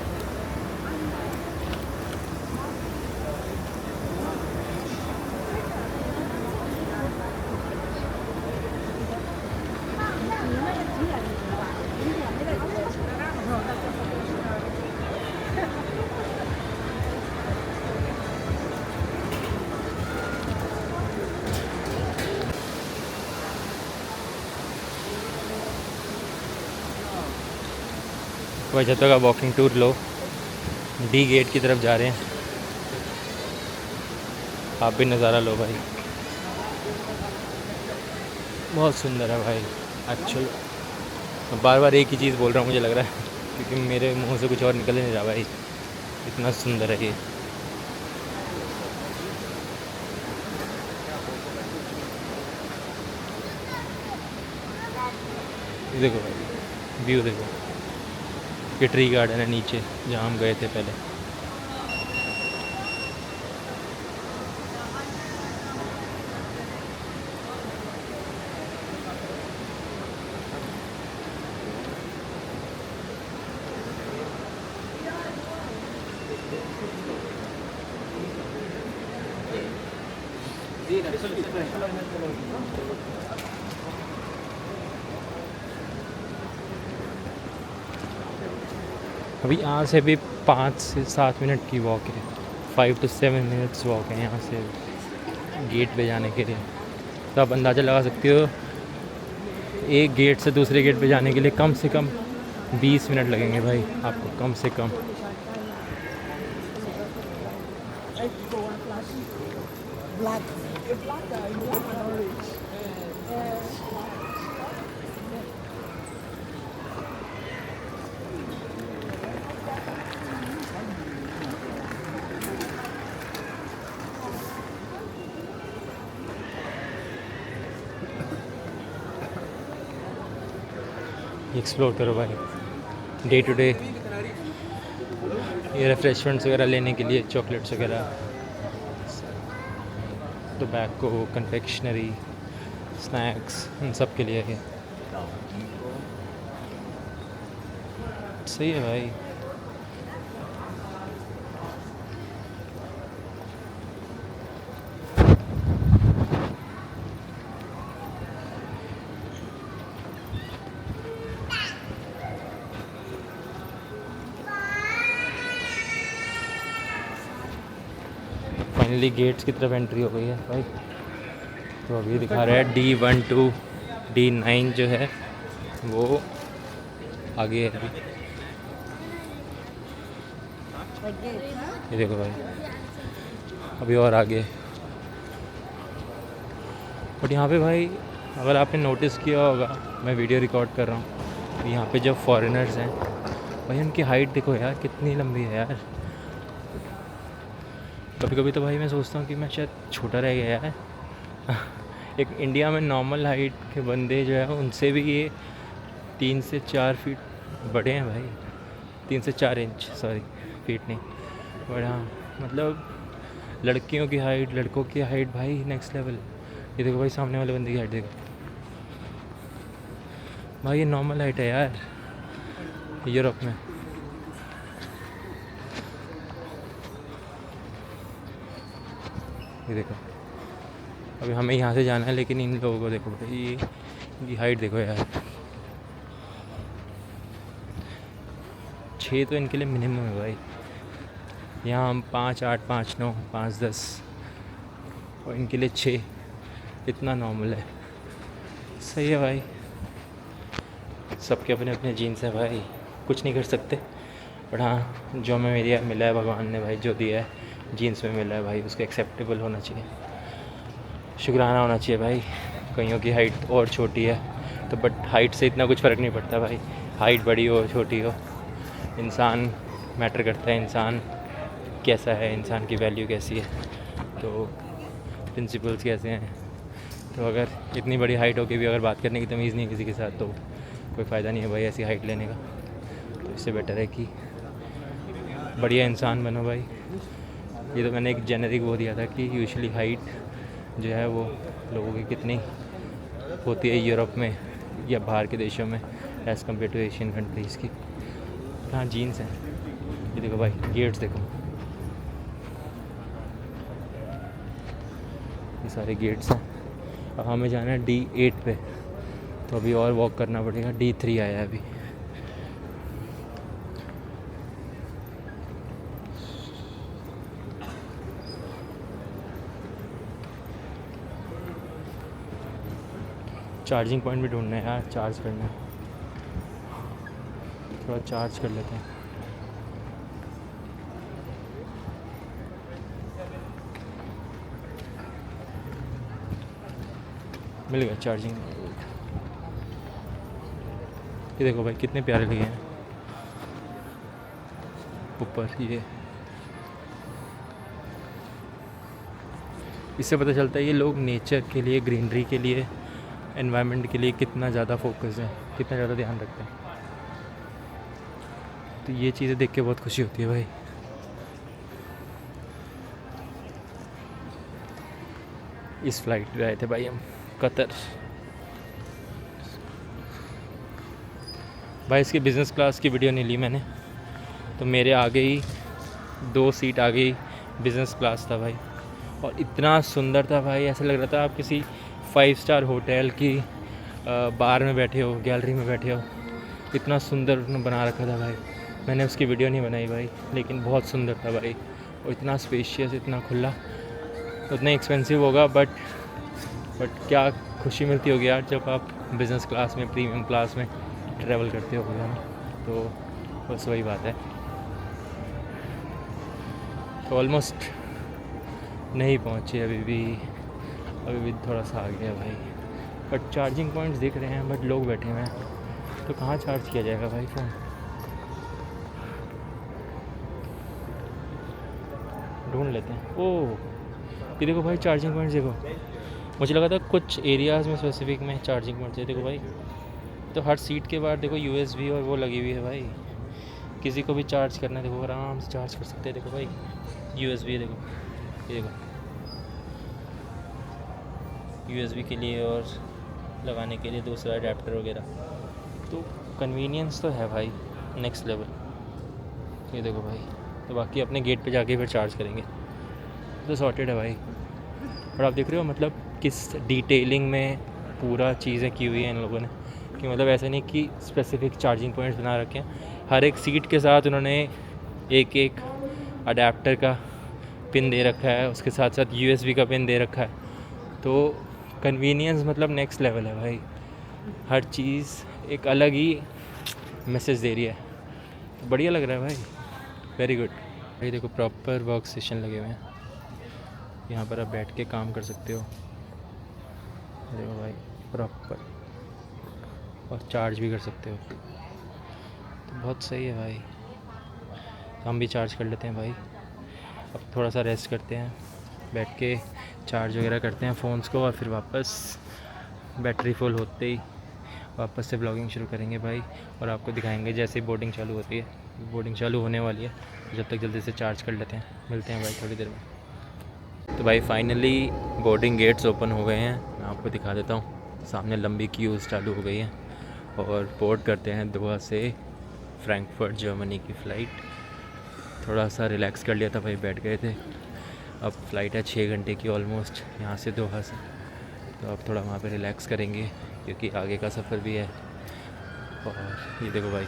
A: भाई जब तक आप वॉकिंग टूर लो, डी गेट की तरफ जा रहे हैं, आप भी नज़ारा लो भाई, बहुत सुंदर है भाई। एक्चुअल मैं बार बार एक ही चीज़ बोल रहा हूँ मुझे लग रहा है, क्योंकि मेरे मुंह से कुछ और निकल ही नहीं रहा भाई, इतना सुंदर है ये। देखो भाई व्यू देखो, ये ट्री गार्डन है नीचे जहाँ हम गए थे पहले। अभी यहाँ से भी 5 से 7 मिनट की वॉक है, 5 to 7 मिनट्स वॉक है यहाँ से गेट पे जाने के लिए। तो आप अंदाज़ा लगा सकते हो एक गेट से दूसरे गेट पे जाने के लिए कम से कम 20 मिनट लगेंगे भाई आपको, कम से कम। एक्सप्लोर करो भाई डे टू डे ये रेफ्रेशमेंट्स वगैरह लेने के लिए, चॉकलेट्स वगैरह, टोबैको, कन्फेक्शनरी, स्नैक्स, इन सब के लिए है। सही है भाई। फाइनली गेट्स की तरफ एंट्री हो गई है भाई। तो अभी दिखा रहा है D12 D9 जो है वो आगे है अभी। ये देखो भाई, अभी और आगे। बट यहाँ पे भाई अगर आपने नोटिस किया होगा, मैं वीडियो रिकॉर्ड कर रहा हूँ, यहाँ पे जो फॉरेनर्स हैं भाई उनकी हाइट देखो यार कितनी लंबी है यार। कभी कभी तो भाई मैं सोचता हूँ कि मैं शायद छोटा रह गया यार। एक इंडिया में नॉर्मल हाइट के बंदे जो है उनसे भी ये 3 से 4 फीट बड़े हैं भाई। 3 से 4 इंच, सॉरी फीट नहीं, बट हाँ मतलब लड़कियों की हाइट, लड़कों की हाइट भाई नेक्स्ट लेवल। ये देखो भाई सामने वाले बंदे की हाइट देखो भाई, ये नॉर्मल हाइट है यार यूरोप में। ये देखो अभी हमें यहाँ से जाना है, लेकिन इन लोगों को देखो भाई, ये इनकी हाइट देखो यार। 6 तो इनके लिए मिनिमम है भाई। यहाँ हम 5, 8, 5, 9, 5, 10 और इनके लिए 6 इतना नॉर्मल है। सही है भाई। सबके अपने अपने जीन्स है भाई, कुछ नहीं कर सकते। बट हाँ जो हमें मेरी मिला है, भगवान ने भाई जो दिया है जीन्स में मिला है भाई, उसको एक्सेप्टेबल होना चाहिए, शुक्राना होना चाहिए भाई। कईयों की हाइट और छोटी है तो बट हाइट से इतना कुछ फ़र्क नहीं पड़ता भाई, हाइट बड़ी हो छोटी हो, इंसान मैटर करता है, इंसान कैसा है, इंसान की वैल्यू कैसी है, तो प्रिंसिपल्स कैसे हैं। तो अगर इतनी बड़ी हाइट हो के भी अगर बात करने की तमीज़ नहीं किसी के साथ, तो कोई फ़ायदा नहीं है भाई ऐसी हाइट लेने का। तो इससे बेटर है कि बढ़िया इंसान बनो भाई। ये तो मैंने एक जेनेरिक वो दिया था कि यूजुअली हाइट जो है वो लोगों की कितनी होती है यूरोप में या बाहर के देशों में as compared to Asian countries की। हाँ जीन्स हैं। ये देखो भाई गेट्स देखो, ये सारे गेट्स हैं। अब हमें जाना है D8 पे, तो अभी और वॉक करना पड़ेगा। D3 आया है अभी। चार्जिंग पॉइंट भी ढूंढना है यार, चार्ज करना है, थोड़ा चार्ज कर लेते हैं। मिल गया चार्जिंग। ये देखो भाई कितने प्यारे लगे हैं ऊपर। ये इससे पता चलता है ये लोग नेचर के लिए, ग्रीनरी के लिए, एनवायरनमेंट के लिए कितना ज़्यादा फोकस है, कितना ज़्यादा ध्यान रखते हैं। तो ये चीज़ें देख के बहुत खुशी होती है भाई। इस फ्लाइट पे आए थे भाई हम कतर। भाई इसकी बिज़नेस क्लास की वीडियो नहीं ली मैंने, तो मेरे आगे ही 2 सीट आगे ही बिज़नेस क्लास था भाई, और इतना सुंदर था भाई, ऐसा लग रहा था आप किसी 5 स्टार होटल की बार में बैठे हो, गैलरी में बैठे हो। इतना सुंदर उन्होंने बना रखा था भाई। मैंने उसकी वीडियो नहीं बनाई भाई, लेकिन बहुत सुंदर था भाई, और इतना स्पेशियस, इतना खुला। उतना एक्सपेंसिव होगा बट क्या खुशी मिलती होगी यार जब आप बिज़नेस क्लास में, प्रीमियम क्लास में ट्रैवल करते हो ना। तो बस वही बात है। तो ऑलमोस्ट नहीं पहुँचे अभी भी थोड़ा सा आ गया भाई। बट चार्जिंग पॉइंट्स दिख रहे हैं, बट लोग बैठे हुए हैं, तो कहाँ चार्ज किया जाएगा भाई फ़ोन। ढूंढ लेते हैं। ओह ये देखो भाई चार्जिंग पॉइंट्स देखो। मुझे लगा था कुछ एरियाज़ में स्पेसिफिक में चार्जिंग पॉइंट्स है। देखो भाई तो हर सीट के बाहर देखो USB और वो लगी हुई है भाई। किसी को भी चार्ज करना है देखो आराम से चार्ज कर सकते हैं। देखो भाई USB देखो, ये देखो USB के लिए और लगाने के लिए दूसरा अडेप्टर वगैरह, तो कन्वीनियंस तो है भाई नेक्स्ट लेवल। ये देखो भाई, तो बाकी अपने गेट पे जाके फिर चार्ज करेंगे, तो सॉर्टेड है भाई। और आप देख रहे हो मतलब किस डिटेलिंग में पूरा चीज़ें की हुई हैं इन लोगों ने, कि मतलब ऐसा नहीं कि स्पेसिफिक चार्जिंग पॉइंट्स बना रखे हैं, हर एक सीट के साथ उन्होंने एक एक अडेप्टर का पिन दे रखा है, उसके साथ साथ USB का पिन दे रखा है। तो कन्वीनियंस मतलब नेक्स्ट लेवल है भाई, हर चीज़ एक अलग ही मैसेज दे रही है, तो बढ़िया लग रहा है भाई, वेरी गुड भाई। देखो प्रॉपर वर्क स्टेशन लगे हुए हैं, यहाँ पर आप बैठ के काम कर सकते हो, देखो भाई प्रॉपर, और चार्ज भी कर सकते हो, तो बहुत सही है भाई। तो हम भी चार्ज कर लेते हैं भाई, अब थोड़ा सा रेस्ट करते हैं, बैठ के चार्ज वगैरह करते हैं फ़ोन्स को, और फिर वापस बैटरी फुल होते ही वापस से ब्लॉगिंग शुरू करेंगे भाई, और आपको दिखाएंगे जैसे ही बोर्डिंग चालू होती है। बोर्डिंग चालू होने वाली है, जब तक जल्दी से चार्ज कर लेते हैं, मिलते हैं भाई थोड़ी देर में। तो भाई फाइनली बोर्डिंग गेट्स ओपन हो गए हैं, मैं आपको दिखा देता हूँ, सामने लंबी क्यूज़ चालू हो गई हैं, और बोर्ड करते हैं दोहा से फ्रैंकफर्ट जर्मनी की फ़्लाइट। थोड़ा सा रिलैक्स कर लिया था भाई, बैठ गए थे, अब फ़्लाइट है 6 घंटे की ऑलमोस्ट यहाँ से दोहा से, तो अब थोड़ा वहाँ पे रिलैक्स करेंगे क्योंकि आगे का सफ़र भी है। और ये देखो भाई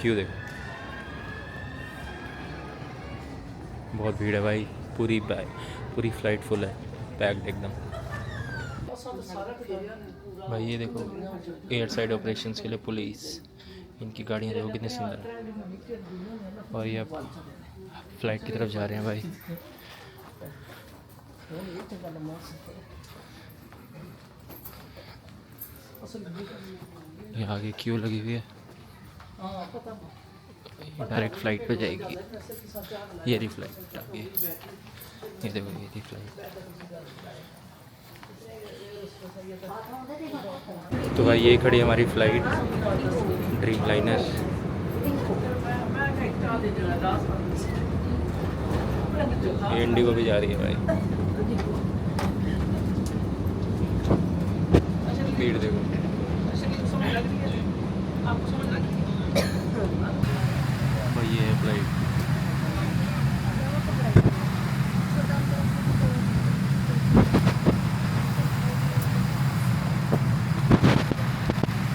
A: क्यों, देखो बहुत भीड़ है भाई, पूरी फ़्लाइट फुल है, पैक्ड एकदम भाई। ये देखो एयर साइड ऑपरेशंस के लिए पुलिस, इनकी गाड़ियाँ देखो कितनी सुंदर है, और ये अब फ्लाइट की तरफ जा रहे हैं भाई। ये आगे क्यू लगी हुई है, डायरेक्ट फ्लाइट पे जाएगी, ये रही फ्लाइट आगे, ये देखो ये रही फ्लाइट। तो भाई ये खड़ी हमारी फ़्लाइट ड्रीम लाइनर, ये इंडिगो भी जा रही है भाई, भीड़ देखो। भाई ये है फ़्लाइट,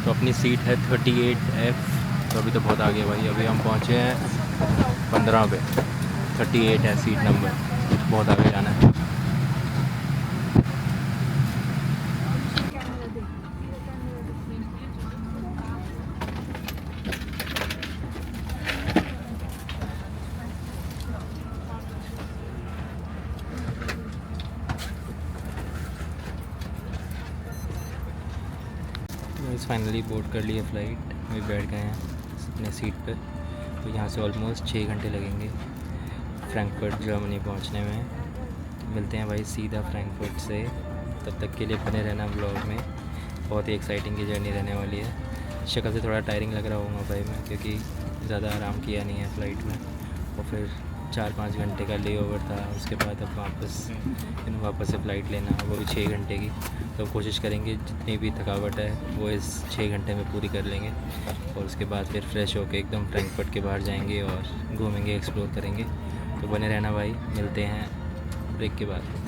A: तो अपनी सीट है 38F, तो अभी तो बहुत आगे भाई, अभी हम पहुँचे हैं 15 पे, 38 है सीट नंबर, बहुत आगे जाना है। फाइनली बोर्ड कर लिए फ़्लाइट, अभी बैठ गए हैं अपने सीट पे। तो यहाँ से ऑलमोस्ट 6 घंटे लगेंगे फ्रैंकफर्ट जर्मनी पहुँचने में। मिलते हैं भाई सीधा फ्रैंकफर्ट से, तब तक के लिए बने रहना ब्लॉग में, बहुत ही एक्साइटिंग की जर्नी रहने वाली है। शक्ल से थोड़ा टायरिंग लग रहा होगा भाई मैं, क्योंकि ज़्यादा आराम किया नहीं है फ़्लाइट में, और फिर 4-5 घंटे का ले ओवर था, उसके बाद अब वापस से फ़्लाइट लेना, वो भी 6 घंटे की। तो कोशिश करेंगे जितनी भी थकावट है वो इस 6 घंटे में पूरी कर लेंगे, और उसके बाद फिर फ्रेश होकर एकदम फ्रैंकफर्ट के बाहर जाएंगे और घूमेंगे, एक्सप्लोर करेंगे। तो बने रहना भाई, मिलते हैं ब्रेक के बाद।